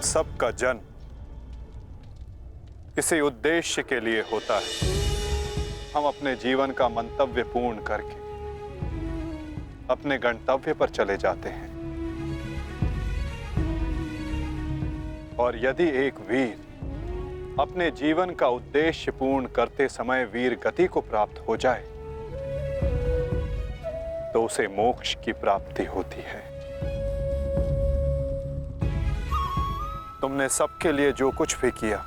सब का जन्म किसी उद्देश्य के लिए होता है। हम अपने जीवन का मंतव्य पूर्ण करके अपने गंतव्य पर चले जाते हैं। और यदि एक वीर अपने जीवन का उद्देश्य पूर्ण करते समय वीर गति को प्राप्त हो जाए तो उसे मोक्ष की प्राप्ति होती है। तुमने सबके लिए जो कुछ भी किया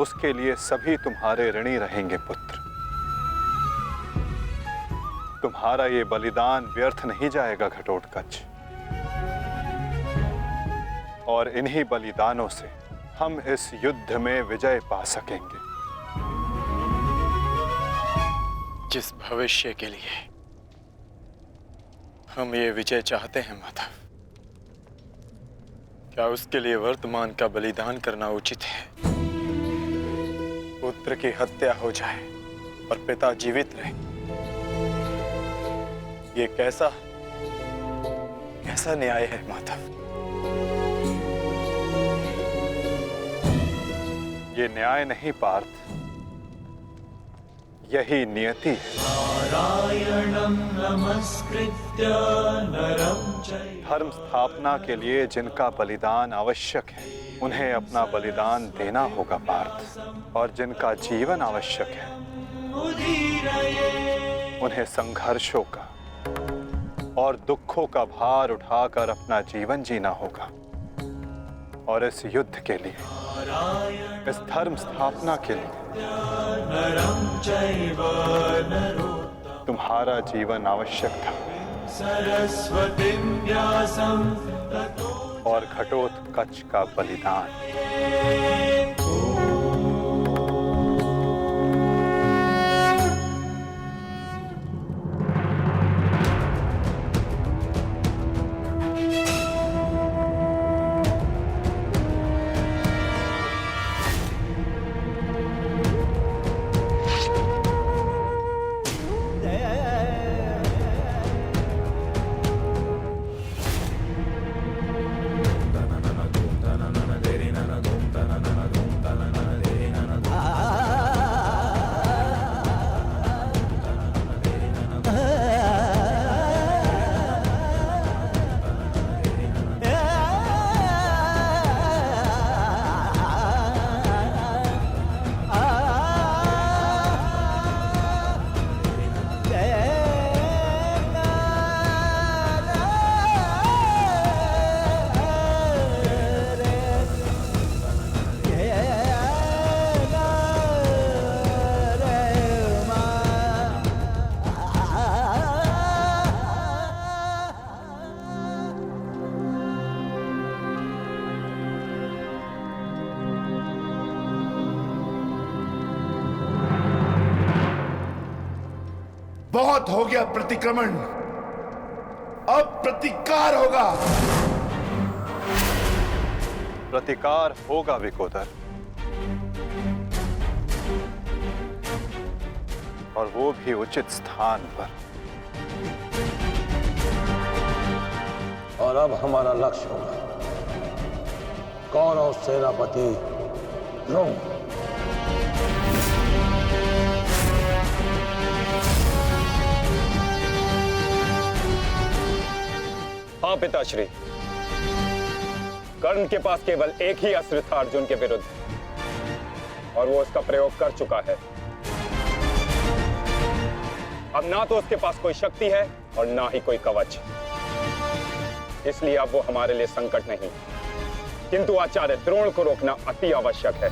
उसके लिए सभी तुम्हारे ऋणी रहेंगे पुत्र। तुम्हारा ये बलिदान व्यर्थ नहीं जाएगा घटोत्कच। और इन्हीं बलिदानों से हम इस युद्ध में विजय पा सकेंगे। जिस भविष्य के लिए हम ये विजय चाहते हैं माधव, क्या उसके लिए वर्तमान का बलिदान करना उचित है? पुत्र की हत्या हो जाए और पिता जीवित रहे, ये कैसा न्याय है माधव? ये न्याय नहीं पार्थ, यही नियति है। नारायणं नमस्कृत्य नरं चैव। धर्म स्थापना के लिए जिनका बलिदान आवश्यक है उन्हें अपना बलिदान देना होगा पार्थ। और जिनका जीवन आवश्यक है उन्हें संघर्षों का और दुखों का भार उठाकर अपना जीवन जीना होगा। और इस युद्ध के लिए, इस धर्म स्थापना के लिए तुम्हारा जीवन आवश्यक था। और घटोत्कच का बलिदान। बहुत हो गया प्रतिक्रमण, अब प्रतिकार होगा। प्रतिकार होगा विकोदर, और वो भी उचित स्थान पर। और अब हमारा लक्ष्य होगा कौरव सेनापति द्रोण। हाँ पिताश्री, कर्ण के पास केवल एक ही अस्त्र था अर्जुन के विरुद्ध, और वो उसका प्रयोग कर चुका है। अब ना तो उसके पास कोई शक्ति है और ना ही कोई कवच, इसलिए अब वो हमारे लिए संकट नहीं, किंतु आचार्य द्रोण को रोकना अति आवश्यक है।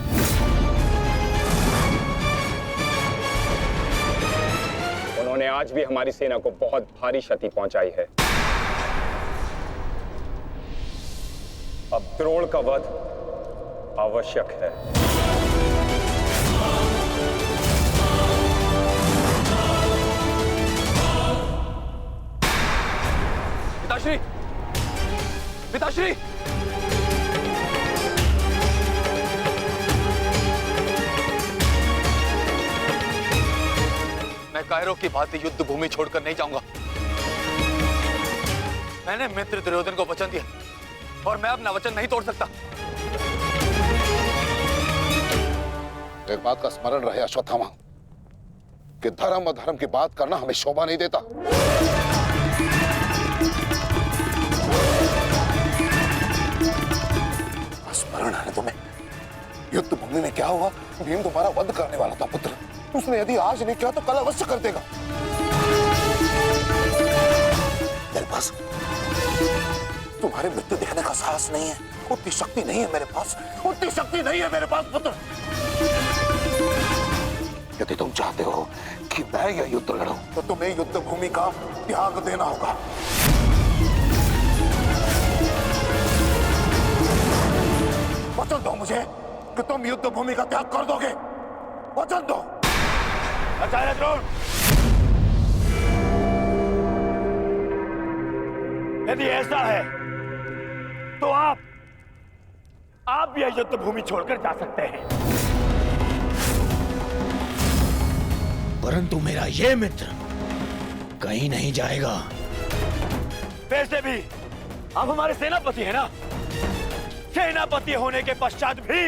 उन्होंने आज भी हमारी सेना को बहुत भारी क्षति पहुंचाई है। अब द्रोण का वध आवश्यक है। पिताश्री, पिताश्री, मैं कायरों की भांति युद्ध भूमि छोड़कर नहीं जाऊंगा। मैंने मित्र दुर्योधन को वचन दिया और मैं अपना वचन नहीं तोड़ सकता। एक बात का स्मरण रहे अश्वत्थामा कि धर्म और धर्म की बात करना हमें शोभा नहीं देता। स्मरण है तुम्हें युद्ध भूमि में क्या हुआ? भीम तुम्हारा वध करने वाला था पुत्र। उसने यदि आज नहीं किया तो कल अवश्य कर देगा। मेरे पास तुम्हारे मृत्यु देखने का साहस नहीं है, उतनी शक्ति नहीं है मेरे पास, उतनी शक्ति नहीं है मेरे पास पुत्र। यदि तुम चाहते हो कि मैं यह युद्ध लड़ूं, तो तुम्हें युद्ध भूमि का त्याग देना होगा। वचन दो मुझे कि तुम युद्ध भूमि का त्याग कर दोगे। वचन दो। आचार्य द्रोण, यदि ऐसा है तो आप यह युद्ध भूमि छोड़कर जा सकते हैं, परंतु मेरा यह मित्र कहीं नहीं जाएगा। वैसे भी आप हमारे सेनापति हैं ना। सेनापति होने के पश्चात भी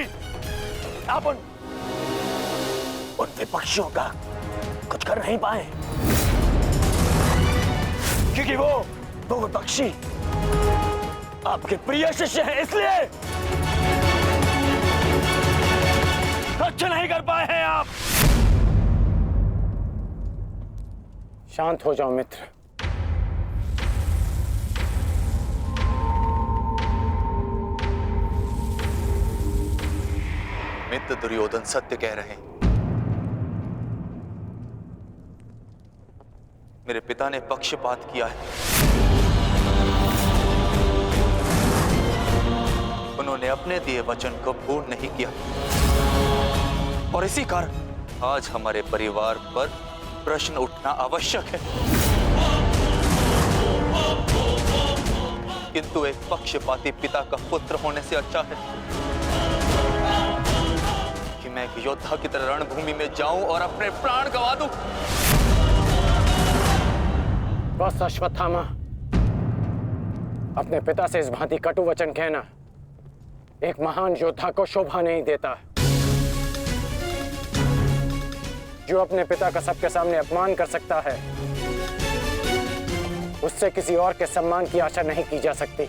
आप उन विपक्षियों का कुछ कर नहीं पाए, क्योंकि वो विपक्षी आपके प्रिय शिष्य हैं, इसलिए रक्षा नहीं कर पाए हैं आप। शांत हो जाओ मित्र। मित्र दुर्योधन सत्य कह रहे हैं। मेरे पिता ने पक्षपात किया है। उन्होंने अपने दिए वचन को पूर्ण नहीं किया और इसी कारण आज हमारे परिवार पर प्रश्न उठना आवश्यक है। किंतु एक पक्षपाती पिता का पुत्र होने से अच्छा है कि मैं एक योद्धा की तरह रणभूमि में जाऊं और अपने प्राण गंवा दूं। बस अश्वत्थामा, अपने पिता से इस भांति कटु वचन कहना एक महान योद्धा को शोभा नहीं देता। जो अपने पिता का सबके सामने अपमान कर सकता है, उससे किसी और के सम्मान की आशा नहीं की जा सकती।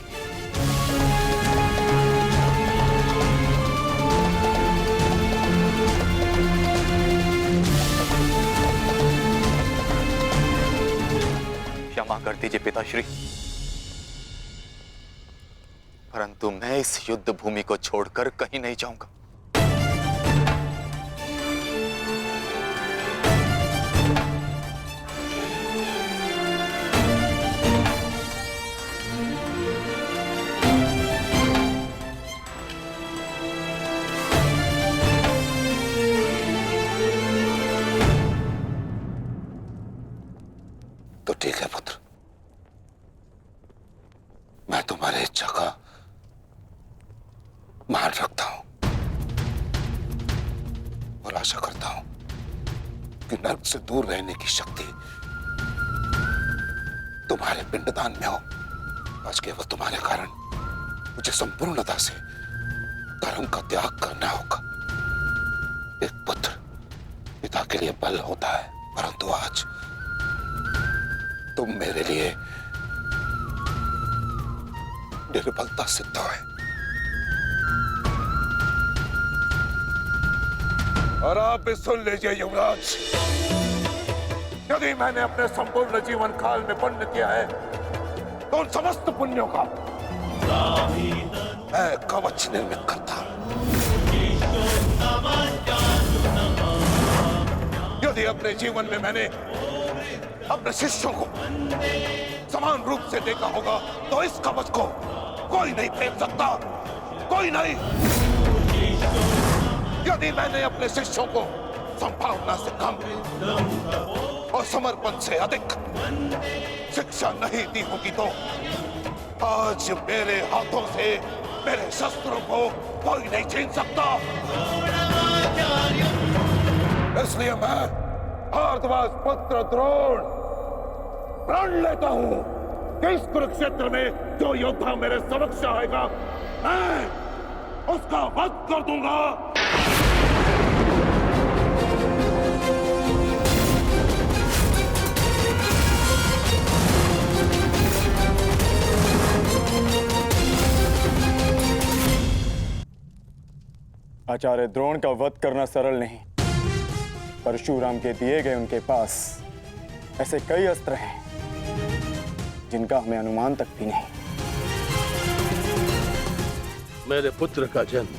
क्षमा कर दीजिए पिताश्री, परंतु मैं इस युद्ध भूमि को छोड़कर कहीं नहीं जाऊंगा। तो ठीक है पुत्र, मैं तुम्हारी इच्छा का मान रखता हूं और आशा करता हूं कि नर्क से दूर रहने की शक्ति तुम्हारे पिंडदान में हो। आज केवल तुम्हारे कारण मुझे संपूर्णता से धर्म का त्याग करना होगा। एक पुत्र पिता के लिए बल होता है, परंतु आज तुम मेरे लिए निर्बलता सिद्ध है। और आप भी सुन लीजिए युवराज, यदि मैंने अपने संपूर्ण जीवन काल में पुण्य किया है तो उन समस्त पुण्यों का मैं कवच निर्मित करता हूं। यदि अपने जीवन में मैंने अपने शिष्यों को समान रूप से देखा होगा तो इस कवच को कोई नहीं फेंक सकता, कोई नहीं। यदि मैंने अपने शिष्यों को संभावना से कम और समर्पण से अधिक शिक्षा नहीं दी होगी तो आज मेरे हाथों से मेरे शस्त्रों को कोई नहीं छीन सकता। इसलिए मैं भारद्वाज पुत्र द्रोण प्रण लेता हूं कि इस कुरुक्षेत्र में जो योद्धा मेरे समक्ष आएगा मैं उसका वध कर दूंगा। आचार्य द्रोण का वध करना सरल नहीं। परशुराम के दिए गए उनके पास ऐसे कई अस्त्र हैं जिनका हमें अनुमान तक भी नहीं। मेरे पुत्र का जन्म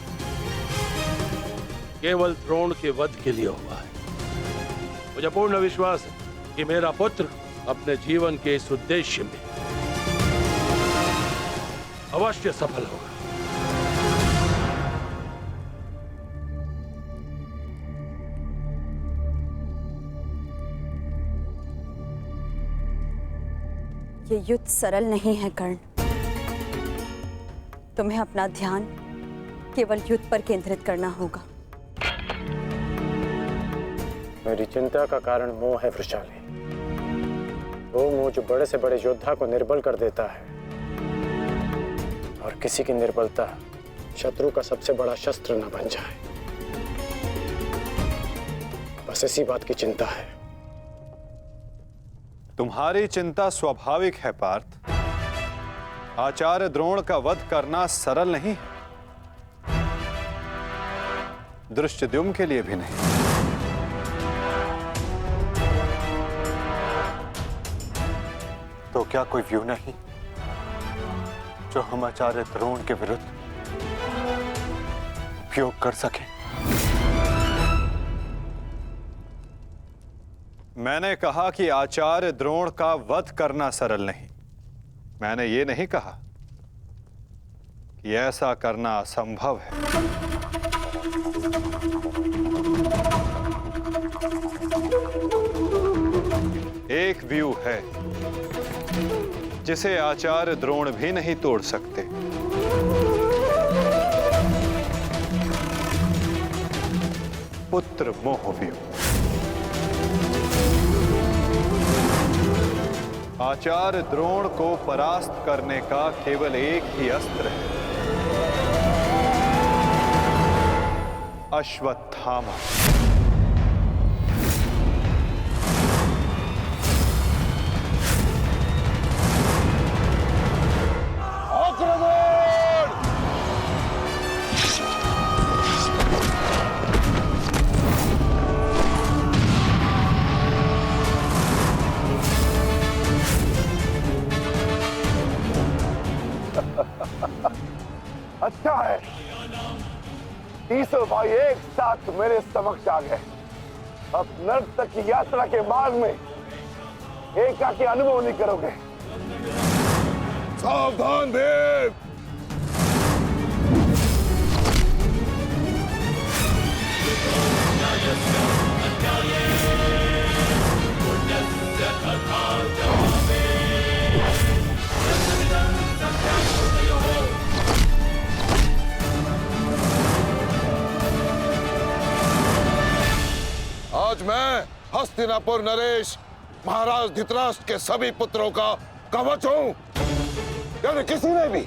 केवल द्रोण के वध के लिए हुआ है। मुझे पूर्ण विश्वास है कि मेरा पुत्र अपने जीवन के इस उद्देश्य में अवश्य सफल होगा। ये युद्ध सरल नहीं है कर्ण। तुम्हें अपना ध्यान केवल युद्ध पर केंद्रित करना होगा। मेरी चिंता का कारण मोह है वृषाली। वो मोह जो बड़े से बड़े योद्धा को निर्बल कर देता है, और किसी की निर्बलता शत्रु का सबसे बड़ा शस्त्र न बन जाए। बस इसी बात की चिंता है। तुम्हारी चिंता स्वाभाविक है पार्थ। आचार्य द्रोण का वध करना सरल नहीं है, दृष्टद्युम्न के लिए भी नहीं। तो क्या कोई व्यू नहीं जो हम आचार्य द्रोण के विरुद्ध उपयोग कर सके? मैंने कहा कि आचार्य द्रोण का वध करना सरल नहीं। मैंने ये नहीं कहा कि ऐसा करना असंभव है। एक व्यू है जिसे आचार्य द्रोण भी नहीं तोड़ सकते। पुत्र मोह व्यू। आचार्य द्रोण को परास्त करने का केवल एक ही अस्त्र है, अश्वत्थामा। अच्छा है, तीसों भाई एक साथ मेरे समक्ष आ गए। अब नर्क तक की यात्रा के मार्ग में एकाकी अनुभव नहीं करोगे। सावधान भीम। आज मैं हस्तिनापुर नरेश महाराज धृतराष्ट्र के सभी पुत्रों का कवच हूं। यदि किसी ने भी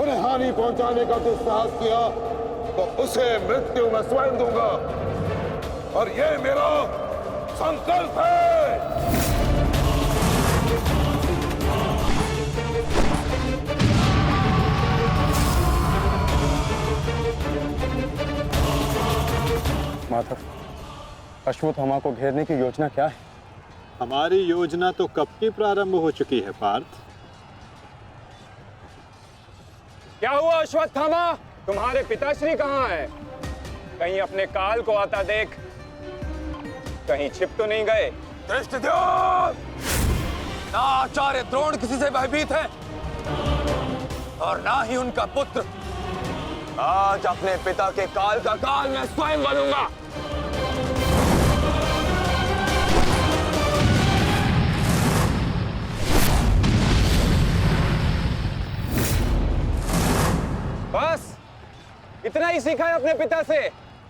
उन्हें हानि पहुंचाने का दुस्साहस किया तो उसे मृत्यु मैं स्वयं दूंगा, और ये मेरा संकल्प है। माधव, अश्वत्थामा को घेरने की योजना क्या है? हमारी योजना तो कब की प्रारंभ हो चुकी है पार्थ। क्या हुआ अश्वत्थामा? तुम्हारे पिताश्री कहाँ हैं? कहीं अपने काल को आता देख, कहीं छिप तो नहीं गए? दृष्टद्युम्न! ना आचार्य द्रोण किसी से भयभीत है और ना ही उनका पुत्र। आज अपने पिता के काल का काल मैं स्वयं बनूंगा। बस इतना ही सीखा है अपने पिता से?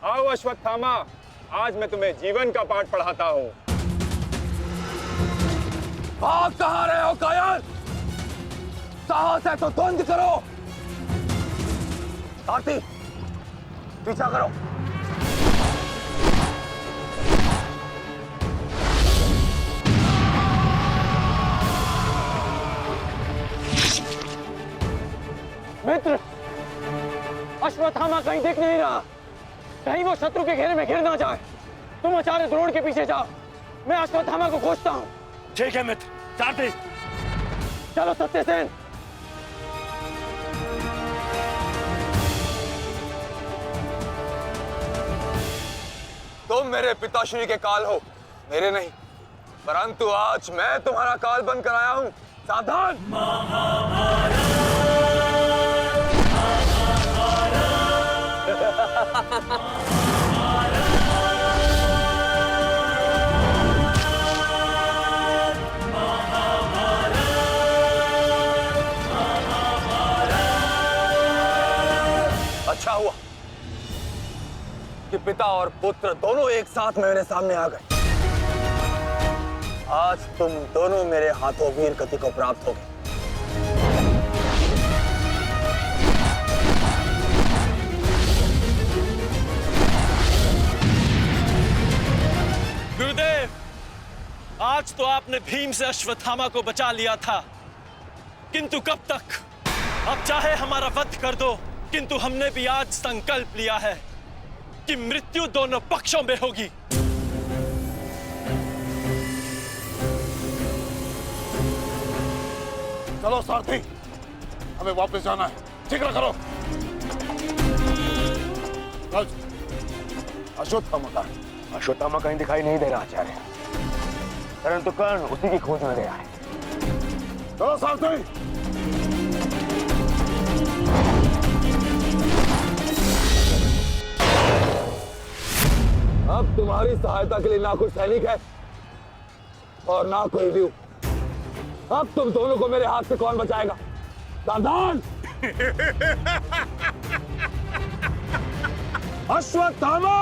आओ अश्वत्थामा, आज मैं तुम्हें जीवन का पाठ पढ़ाता हूं। भाग कहां रहे हो कायर? साहस है तो द्वंद्व करो। आरती, पीछा करो। मित्र, अश्वत्थामा कहीं दिख नहीं रहा, कहीं वो शत्रु के घेरे में घिर ना जाए। तुम आचार्य द्रोण के पीछे जाओ, मैं अश्वत्थामा को खोजता हूँ। ठीक है मित्र, सारथी। चलो सत्यसेन। तुम मेरे पिताश्री के काल हो, मेरे नहीं। परंतु आज मैं तुम्हारा काल बन कर आया हूं। सावधान! अच्छा हुआ कि पिता और पुत्र दोनों एक साथ मेरे सामने आ गए। आज तुम दोनों मेरे हाथों वीर गति को प्राप्त होगे। गुरुदेव, आज तो आपने भीम से अश्वत्थामा को बचा लिया था, किंतु कब तक? अब चाहे हमारा वध कर दो, किंतु हमने भी आज संकल्प लिया है कि मृत्यु दोनों पक्षों में होगी। चलो सारथी, हमें वापस जाना है। शीघ्र करो। अश्वत्थामा का अश्वत्थामा कहीं दिखाई नहीं दे रहा आचार्य, परंतु कर्ण उसी की खोज में गया है। चलो सारथी। अब तुम्हारी सहायता के लिए ना कोई सैनिक है और ना कोई व्यू। अब तुम दोनों को मेरे हाथ से कौन बचाएगा? सावधान! अश्वत्थामा,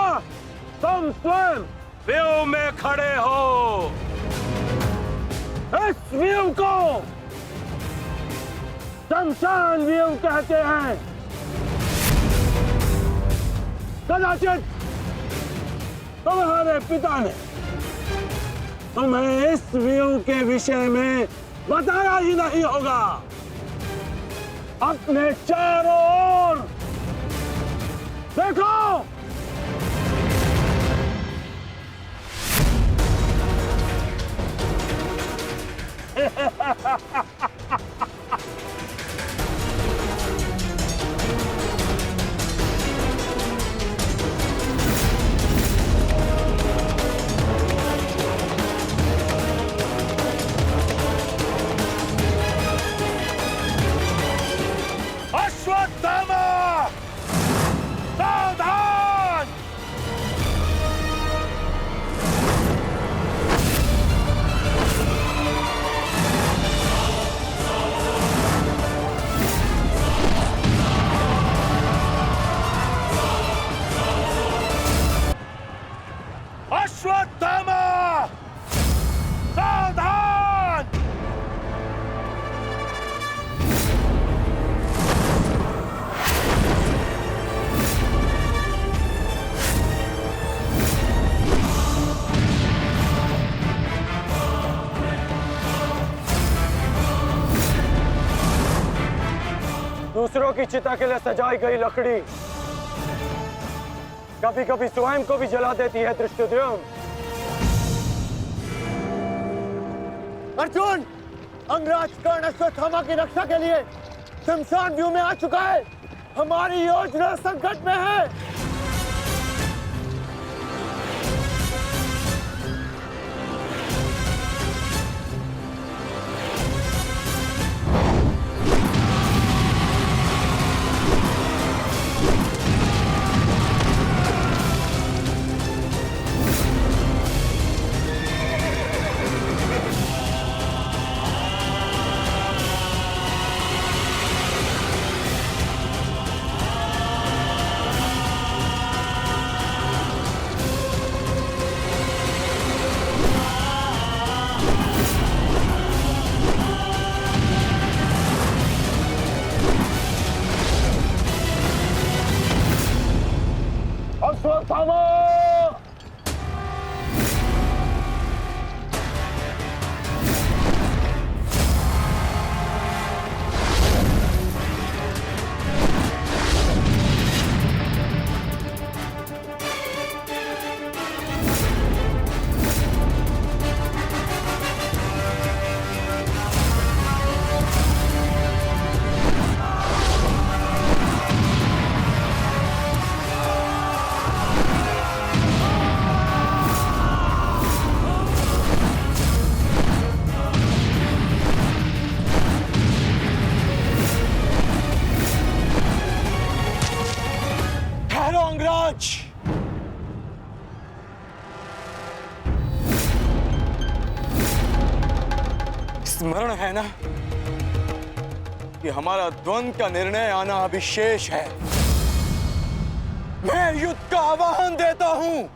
तुम स्वयं व्यू में खड़े हो। इस व्यू को शमशान व्यू कहते हैं। कदाचित तुम्हारे पिता ने तुम्हें इस व्यू के विषय में बताया ही नहीं होगा। अपने चारों ओर देखो। अश्वत्थामा, सावधान! अश्वत्थामा, सावधान! दूसरों की चिता के लिए सजाई गई लकड़ी कभी कभी स्वयं को भी जला देती है। धृष्टद्युम्न, अर्जुन, अंगराज कर्ण अश्वत्थामा की रक्षा के लिए शमशान व्यू में आ चुका है। हमारी योजना संकट में है। स्मरण है ना कि हमारा द्वंद्व का निर्णय आना अभी शेष है। मैं युद्ध का आह्वान देता हूं।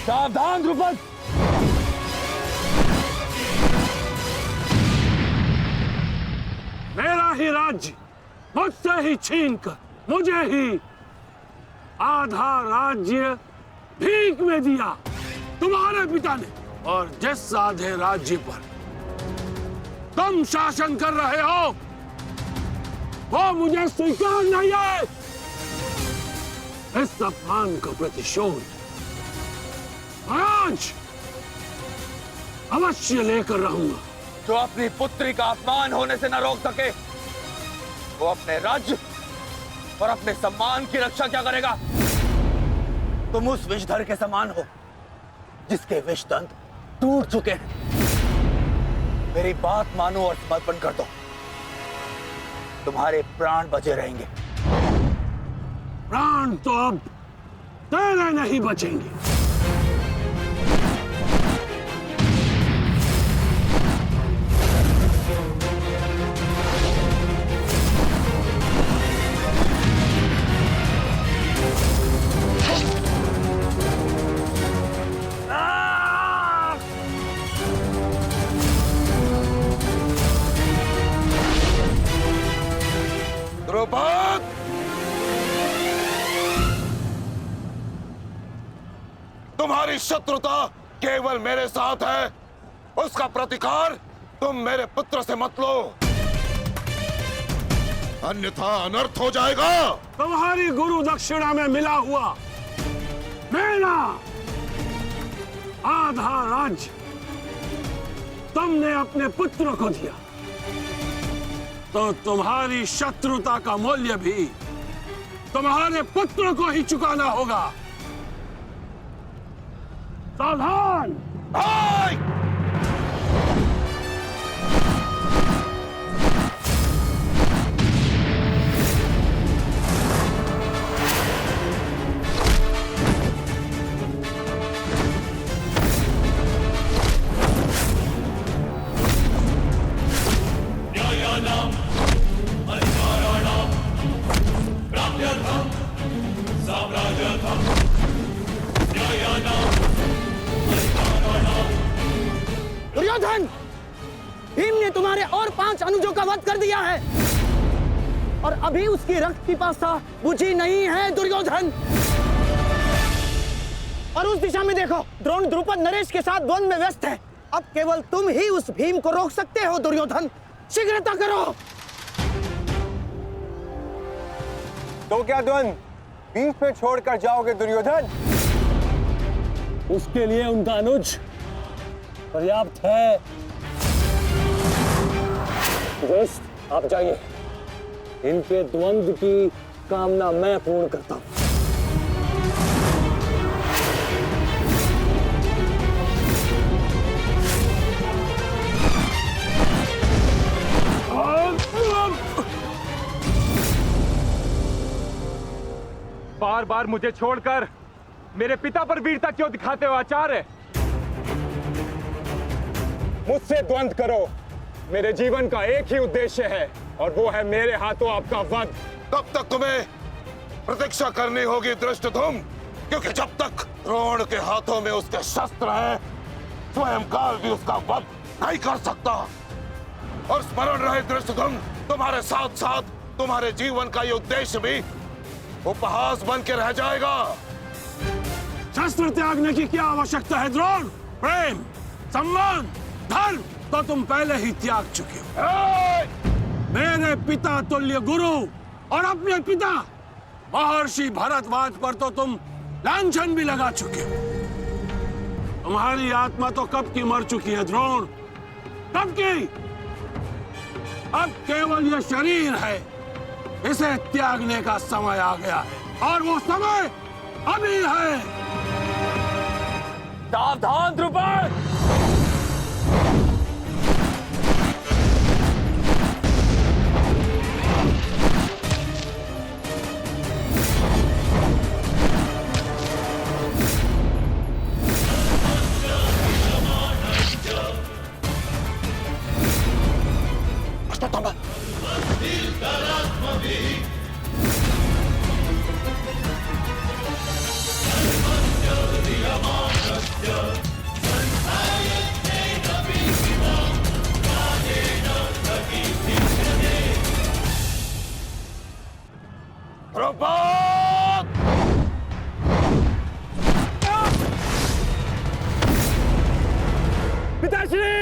सावधान द्रुपद। मेरा ही राज्य मुझसे ही छीनकर मुझे ही आधा राज्य भीख में दिया तुम्हारे पिता ने, और जिस आधे राज्य पर तुम शासन कर रहे हो वो मुझे स्वीकार नहीं है। इस अपमान का प्रतिशोध आज अवश्य लेकर रहूंगा। जो अपनी पुत्री का अपमान होने से न रोक सके वो अपने राज्य और अपने सम्मान की रक्षा क्या करेगा? तुम उस विषधर के समान हो जिसके विषदंत टूट चुके हैं। मेरी बात मानो और समर्पण कर दो, तुम्हारे प्राण बचे रहेंगे। प्राण तो अब तेरे नहीं बचेंगे। द्रुपद, तुम्हारी शत्रुता केवल मेरे साथ है, उसका प्रतिकार तुम मेरे पुत्र से मत लो, अन्यथा अनर्थ हो जाएगा। तुम्हारी गुरु दक्षिणा में मिला हुआ मेरा आधा राज्य तुमने अपने पुत्र को दिया, तो तुम्हारी शत्रुता का मूल्य भी तुम्हारे पुत्र को ही चुकाना होगा। सावधान। दुर्योधन, भीम ने तुम्हारे और 5 अनुजों का वध कर दिया है और अभी उसकी रक्त पिपासा बुझी नहीं है। दुर्योधन, और उस दिशा में देखो, द्रोण द्रुपद नरेश के साथ द्वंद्व में व्यस्त है। अब केवल तुम ही उस भीम को रोक सकते हो। दुर्योधन, शीघ्रता करो। तो क्या द्वंद्व बीच पे छोड़कर जाओगे दुर्योधन? उसके लिए उनका अनुज पर्याप्त है। दोस्त, आप जाइए, इनके द्वंद्व की कामना मैं पूर्ण करता हूं। बार बार मुझे छोड़कर मेरे पिता पर वीरता क्यों दिखाते हो आचार्य? मुझसे द्वंद्व करो, मेरे जीवन का एक ही उद्देश्य है और वो है मेरे हाथों आपका वध। तब तक तुम्हें प्रतीक्षा करनी होगी धृष्टद्युम्न, क्योंकि जब तक द्रोण के हाथों में उसके शस्त्र हैं, स्वयं काल भी उसका वध नहीं कर सकता। और स्मरण रहे धृष्टद्युम्न, तुम्हारे साथ साथ तुम्हारे जीवन का ये उद्देश्य भी उपहास बन के रह जाएगा। शस्त्र त्यागने की क्या आवश्यकता है द्रोण? प्रेम, सम्मान, धर्म तो तुम पहले ही त्याग चुके हो। मेरे पिता तुल्य गुरु और अपने पिता महर्षि भरद्वाज पर तो तुम लांछन भी लगा चुके हो। तुम्हारी आत्मा तो कब की मर चुकी है द्रोण, कब की। अब केवल यह शरीर है, इसे त्यागने का समय आ गया है और वो समय अभी है। सावधान द्रुपद। द्रौपद! पिताश्री!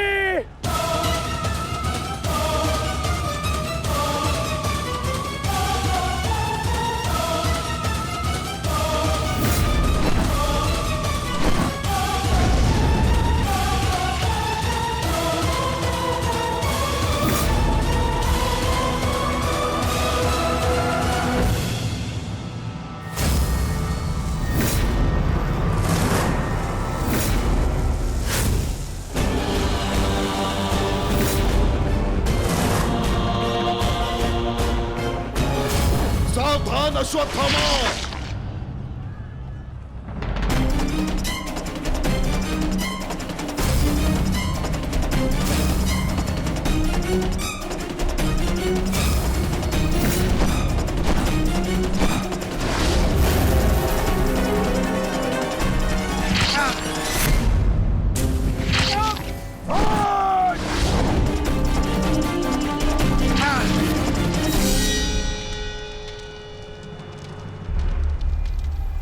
सावधान अश्वत्थामा!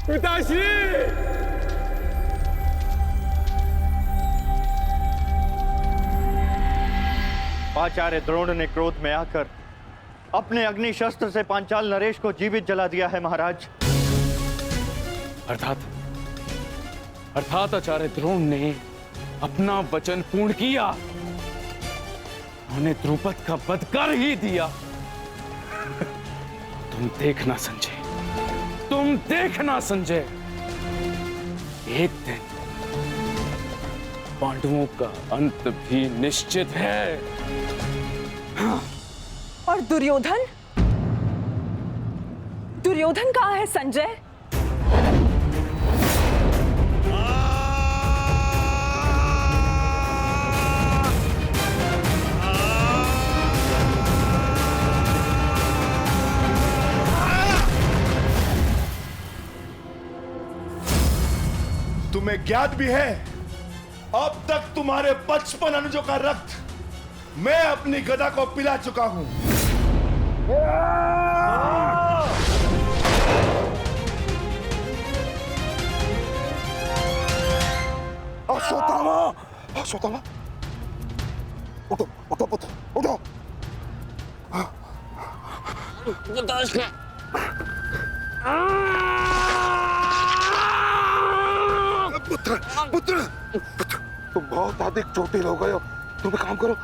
पिताश्री! आचार्य द्रोण ने क्रोध में आकर अपने अग्नि शस्त्र से पांचाल नरेश को जीवित जला दिया है महाराज। अर्थात आचार्य द्रोण ने अपना वचन पूर्ण किया। उन्हें द्रुपद का वध कर ही दिया। तुम देखना संजय, तुम देखना संजय, एक दिन पांडवों का अंत भी निश्चित है। और दुर्योधन? दुर्योधन कहाँ है संजय? तुम्हें ज्ञात भी है, अब तक तुम्हारे 55 अनुजों का रक्त मैं अपनी गदा को पिला चुका हूं। अश्वत्थामा! अश्वत्थामा! उठो, उठो पुत्र, उठो! पुत्र, पुत्र, पुत्र, तुम बहुत अधिक चोटिल हो गए हो। तुम एक काम करो,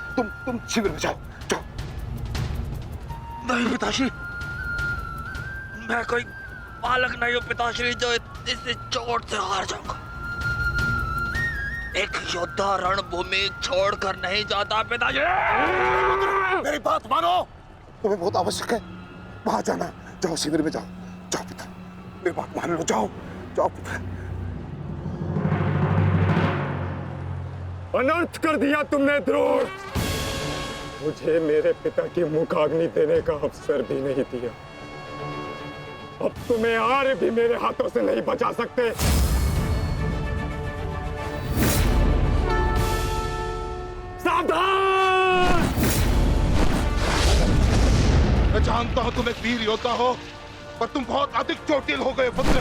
तुम शिविर में जाओ, जाओ। नहीं पिताश्री, मैं कोई बालक नहीं हूँ पिताश्री जो इस चोट से हार जाऊंगा। एक योद्धा रणभूमि छोड़कर नहीं जाता पिताश्री। मेरी बात मानो, तुम्हें बहुत आवश्यक है वहां जाना। जाओ शिविर में जाओ, जाओ पुत्र, मेरी बात मान लो, जाओ, जाओ पुत्र। अनर्थ कर दिया तुमने द्रोण। मुझे मेरे पिता की मुखाग्नि देने का अवसर भी नहीं दिया। अब तुम्हें आर्य भी मेरे हाथों से नहीं बचा सकते। सावधान! मैं जानता हूं तुम एक वीर योद्धा हो, पर तुम बहुत अधिक चोटिल हो गए पुत्र।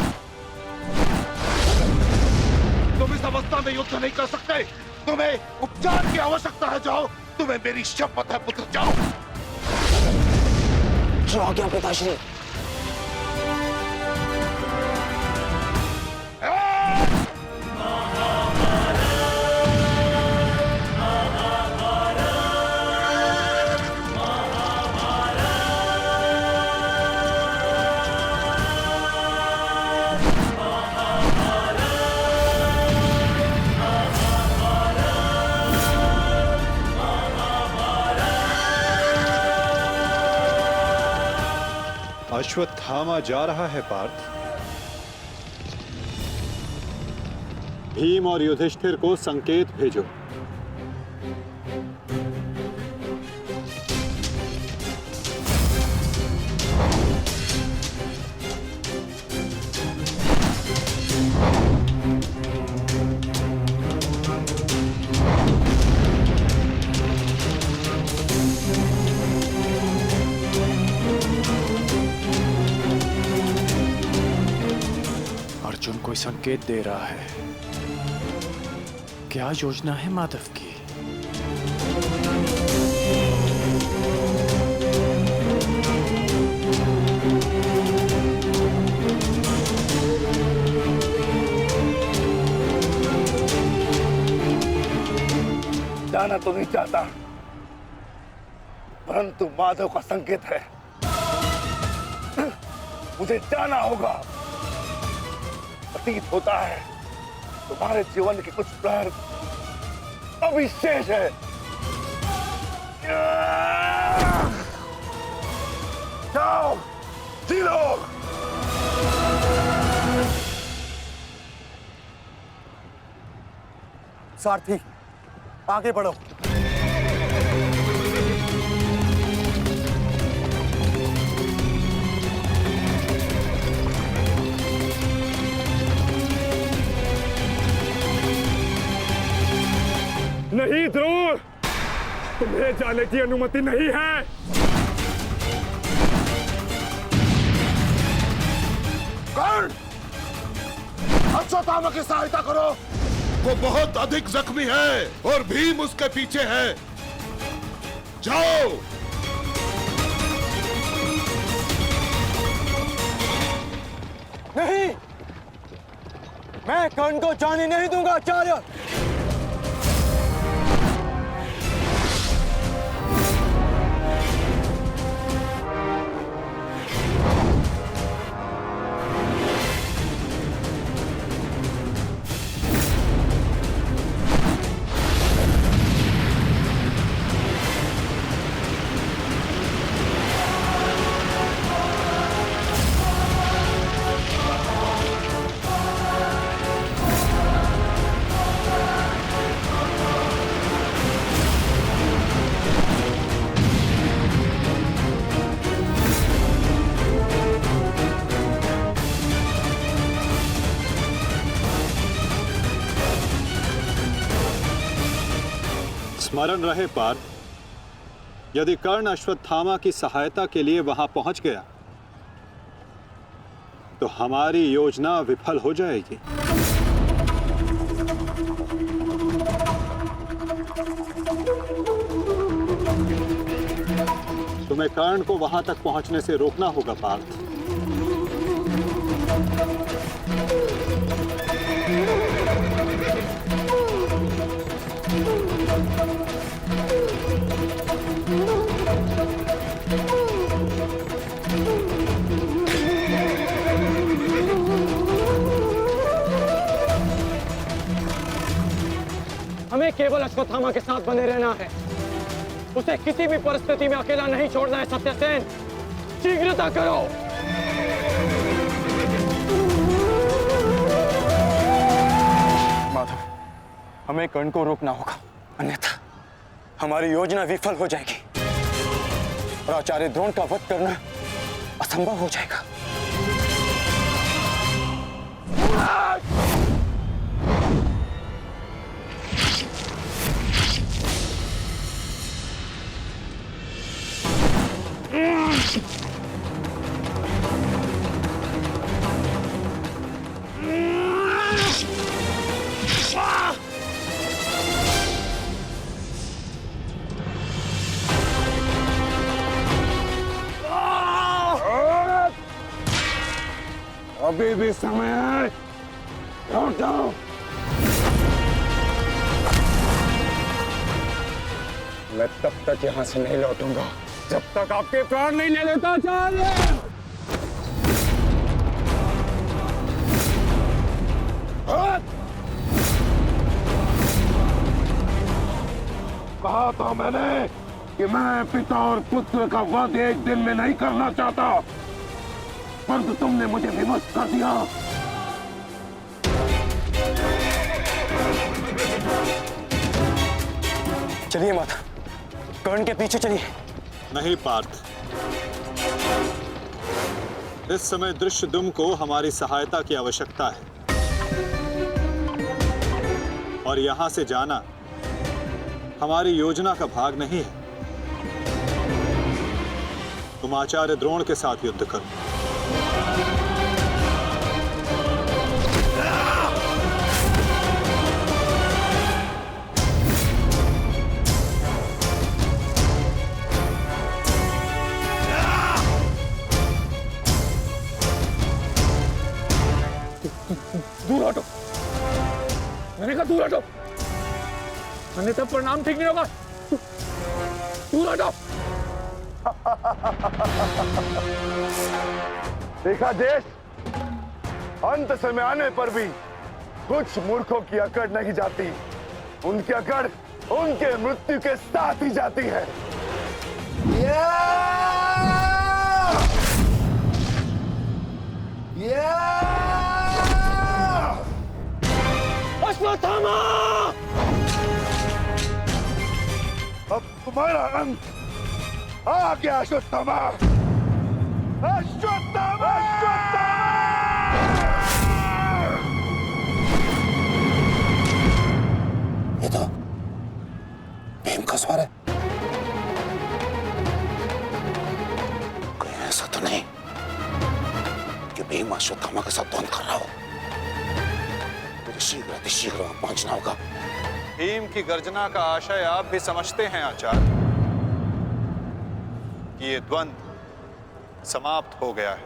तुम इस अवस्था में युद्ध नहीं कर सकते। तुम्हें उपचार की आवश्यकता है। जाओ, तुम्हें मेरी शपथ है पुत्र, जाओ। जो आ गया पिताश्री। अश्वत्थामा जा रहा है पार्थ। भीम और युधिष्ठिर को संकेत भेजो। संकेत दे रहा है। क्या योजना है माधव की? जाना तो नहीं चाहता, परंतु माधव का संकेत है। मुझे जाना होगा। प्रतीत होता है तुम्हारे जीवन के कुछ प्रहर अभी शेष है। जाओ, जी लो। सारथी, आगे बढ़ो। नहीं द्रोण, तुम्हें जाने की अनुमति नहीं है। कर्ण, अश्वत्थामा की सहायता करो। वो बहुत अधिक जख्मी है और भीम उसके पीछे है। जाओ। नहीं, मैं कर्ण को जाने नहीं दूंगा आचार्य। स्मरण रहे पार्थ, यदि कर्ण अश्वत्थामा की सहायता के लिए वहां पहुंच गया तो हमारी योजना विफल हो जाएगी। तुम्हें कर्ण को वहां तक पहुंचने से रोकना होगा पार्थ। हमें केवल अश्वत्थामा के साथ बने रहना है। उसे किसी भी परिस्थिति में अकेला नहीं छोड़ना है। सत्यसेन, शीघ्रता करो। माधव, हमें कर्ण को रोकना होगा, अन्यथा हमारी योजना विफल हो जाएगी और आचार्य द्रोण का वध करना असंभव हो जाएगा। अभी भी समय है। लौट जाओ। मैं तब तक यहां से नहीं लौटूंगा जब तक आपके प्राण नहीं ले लेता आचार्य। कहा था मैंने कि मैं पिता और पुत्र का वध एक दिन में नहीं करना चाहता, परंतु तुमने मुझे विवश कर दिया। चलिए माता, कर्ण के पीछे चलिए। नहीं पार्थ, इस समय दृश्यद्युम्न को हमारी सहायता की आवश्यकता है और यहां से जाना हमारी योजना का भाग नहीं है। तुम आचार्य द्रोण के साथ युद्ध करो। दूर हटो, मैंने कहा दूर हटो, मैंने तब प्रणाम ठीक नहीं होगा, दूर हटो। देखा देश, अंत समय आने पर भी कुछ मूर्खों की अकड़ नहीं जाती, उनकी अकड़ उनके मृत्यु के साथ ही जाती है। अश्वत्थामा! अब तुम्हारा अंत आ गया अश्वत्थामा! अश्वत्थामा! ये तो भीम का स्वर है। कहीं ऐसा तो नहीं कि भीम अश्वत्थामा के साथ द्वंद्व कर रहा हो। मुझे शीघ्र अतिशीघ्र वहां पहुंचना होगा। भीम की गर्जना का आशय आप भी समझते हैं आचार्य कि ये द्वंद्व समाप्त हो गया है,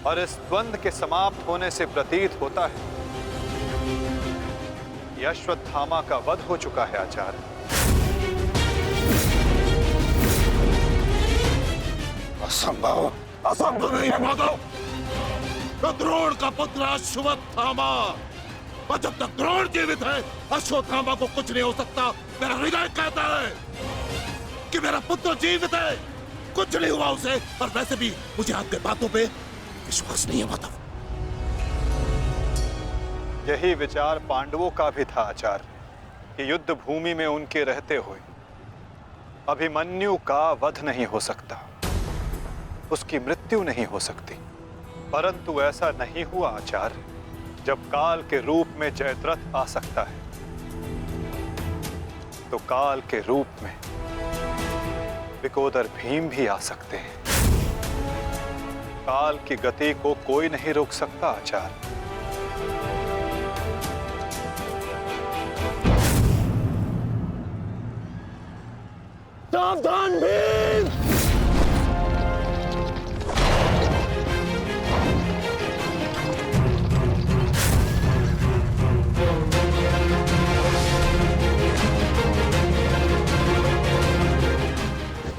और इस द्वंद्व के समाप्त होने से प्रतीत होता है कि अश्वत्थामा का वध हो चुका है आचार्य। असंभव, असंभव नहीं है माधव। तो द्रोण का पुत्र अश्वत्थामा, और जब तक द्रोण जीवित है अश्वत्थामा को कुछ नहीं हो सकता। मेरा हृदय कहता है कि मेरा पुत्र जीवित है, कुछ नहीं हुआ उसे। और वैसे भी मुझे आपके बातों पे विश्वास नहीं है माधव। यही विचार पांडवों का भी था आचार्य कि युद्ध भूमि में उनके रहते हुए अभिमन्यु का वध नहीं हो सकता, उसकी मृत्यु नहीं हो सकती। परंतु ऐसा नहीं हुआ आचार्य। जब काल के रूप में जयद्रथ आ सकता है, तो काल के रूप में विकोदर भीम भी आ सकते हैं। काल की गति को कोई नहीं रोक सकता आचार्य। सावधान भीम!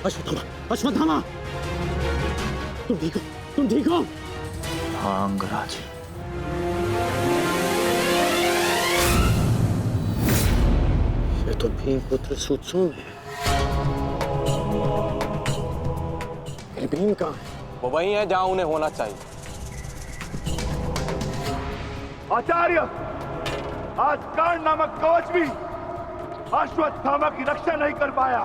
अश्वत्थामा, अश्वत्थामा, तुम ठीक हो? तुम ठीक हो? हाँ अंगराज। ये तो भीम पुत्र सुत्सोम है। भीम कहाँ है? वो वही है जहां उन्हें होना चाहिए। आचार्य, आज कर्ण नामक कवच भी अश्वत्थामा की रक्षा नहीं कर पाया।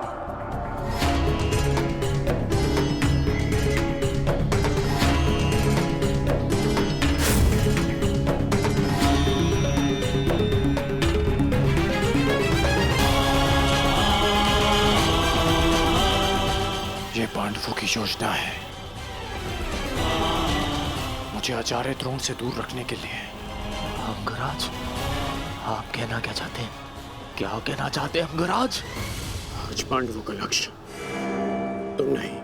ये पांडवों की योजना है, मुझे आचार्य द्रोण से दूर रखने के लिए। अंगराज, आप कहना क्या चाहते हैं? क्या कहना चाहते हैं अंगराज? आज पांडवों का लक्ष्य तुम नहीं,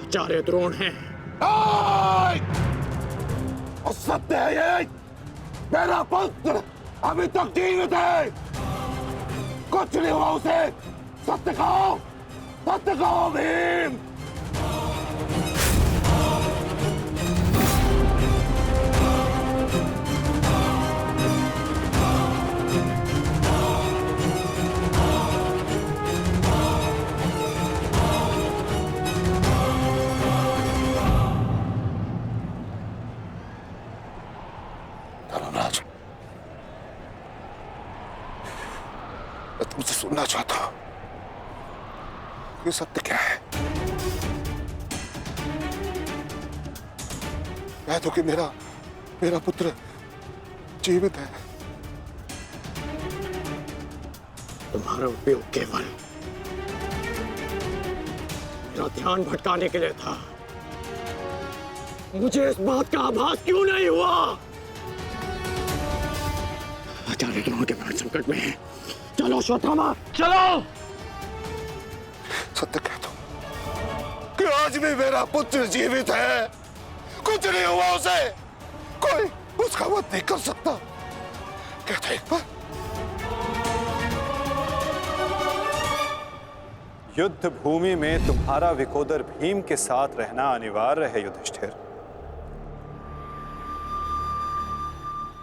आचार्य द्रोण है। सत्य है ये, मेरा पुत्र अभी तक जीवित है, कुछ नहीं हुआ उसे। सत्य कहो, सत्य कहो भीम। धर्मराज, मैं तुमसे सुनना चाहता हूं, ये सत्य क्या है? कह दो कि मेरा पुत्र जीवित है। तुम्हारा उपयोग केवल मेरा ध्यान भटकाने के लिए था। मुझे इस बात का आभास क्यों नहीं हुआ? आचार्य द्रोण के प्राण संकट में है। चलो अश्वत्थामा, चलो। सत्य कह दो कि आज भी मेरा पुत्र जीवित है, कुछ नहीं हुआ उसे, कोई उसका वध नहीं कर सकता। कहता एक बार युद्ध भूमि में तुम्हारा विकोदर भीम के साथ रहना अनिवार्य है युधिष्ठिर,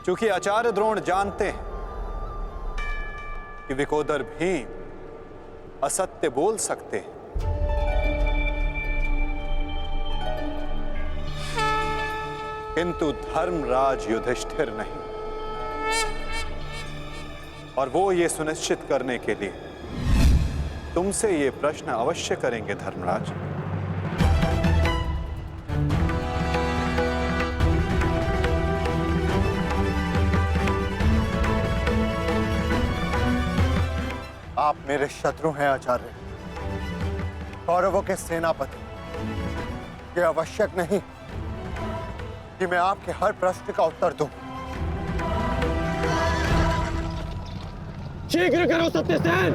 क्योंकि आचार्य द्रोण जानते हैं कि विकोदर भीम असत्य बोल सकते हैं, किंतु धर्मराज युधिष्ठिर नहीं। और वो ये सुनिश्चित करने के लिए तुमसे ये प्रश्न अवश्य करेंगे धर्मराज। आप मेरे शत्रु हैं आचार्य, कौरवों के सेनापति। ये आवश्यक नहीं कि मैं आपके हर प्रश्न का उत्तर दूं। शीघ्र करो सत्यसेन।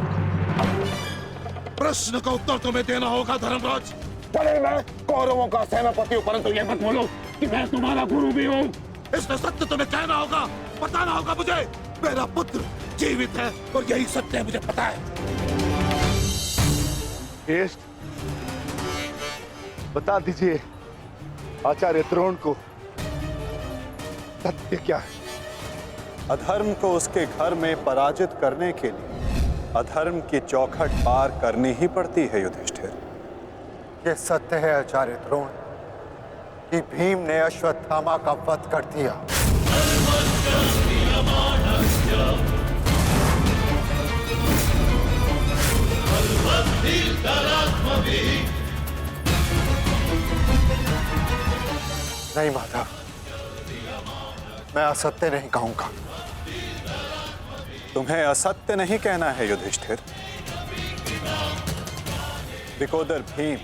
प्रश्न का उत्तर तुम्हें देना होगा धर्मराज। भले मैं कौरवों का सेनापति हूं, परंतु ये मत बोलो कि मैं तुम्हारा गुरु भी हूं। इसमें सत्य तुम्हें कहना होगा, बताना होगा मुझे। मेरा पुत्र जीवित है और यही सत्य है, मुझे पता है। बता दीजिए आचार्य द्रोण को सत्य क्या है? अधर्म को उसके घर में पराजित करने के लिए अधर्म की चौखट पार करनी ही पड़ती है युधिष्ठिर। ये सत्य है आचार्य द्रोण कि भीम ने अश्वत्थामा का वध कर दिया। नहीं माधव, मैं असत्य नहीं कहूंगा। तुम्हें असत्य नहीं कहना है युधिष्ठिर। विकोदर भीम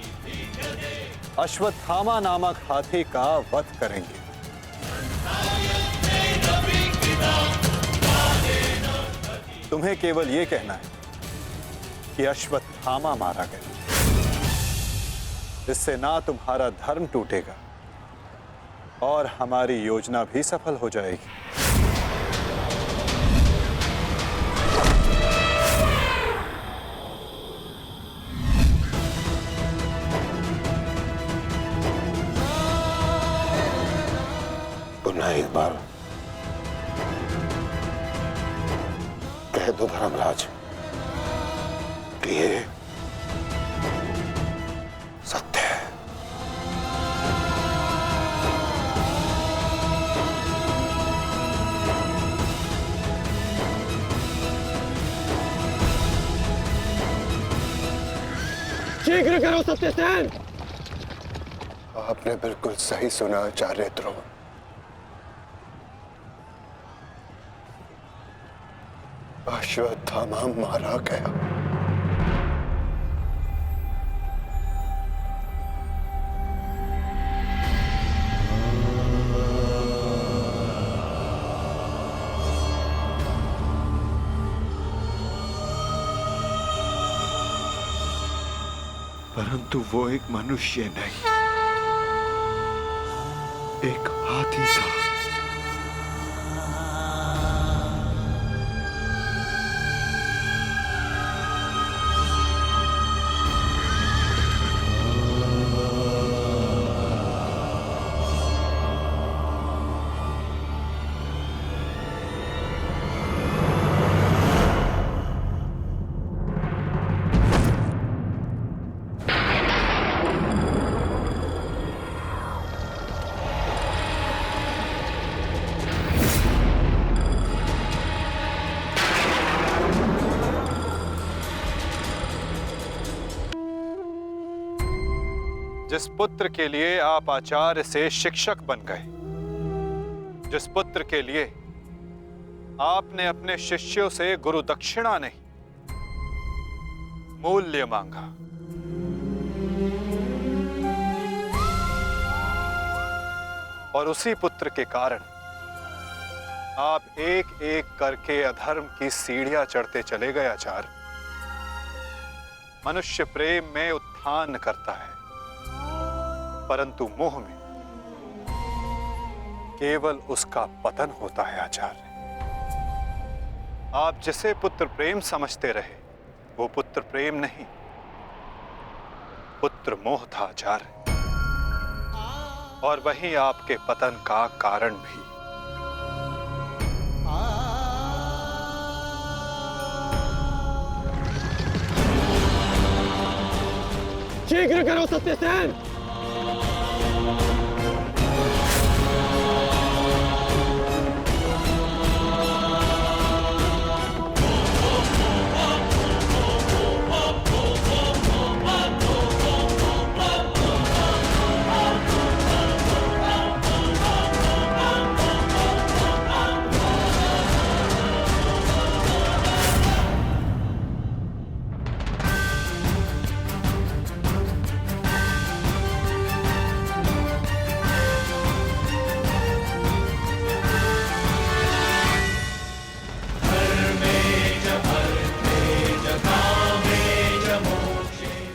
अश्वत्थामा नामक हाथी का वध करेंगे। तुम्हें केवल यह कहना है कि अश्वत्थामा मारा गया। इससे ना तुम्हारा धर्म टूटेगा और हमारी योजना भी सफल हो जाएगी। पुनः एक बार कह दो धर्मराज कि ये सत्य है। शीघ्र करो सत्यसेन। आपने बिल्कुल सही सुना आचार्य द्रोण। अश्वत्थामा मारा गया। परंतु वो एक मनुष्य नहीं, एक हाथी था। जिस पुत्र के लिए आप आचार्य से शिक्षक बन गए, जिस पुत्र के लिए आपने अपने शिष्यों से गुरु दक्षिणा नहीं मूल्य मांगा, और उसी पुत्र के कारण आप एक एक करके अधर्म की सीढ़ियां चढ़ते चले गए आचार्य। मनुष्य प्रेम में उत्थान करता है, परंतु मोह में केवल उसका पतन होता है आचार्य। आप जिसे पुत्र प्रेम समझते रहे वो पुत्र प्रेम नहीं, पुत्र मोह था आचार्य, और वही आपके पतन का कारण भी। शीघ्र करो सत्यसेन।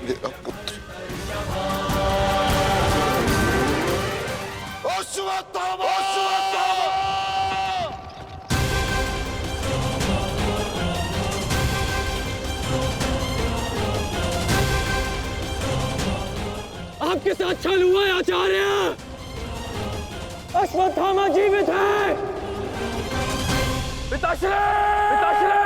मेरा पुत्र अश्वत्थामा! आपके साथ छल हुआ है आचार्य। अश्वत्थामा जीवित है। पिताश्री! पिताश्री!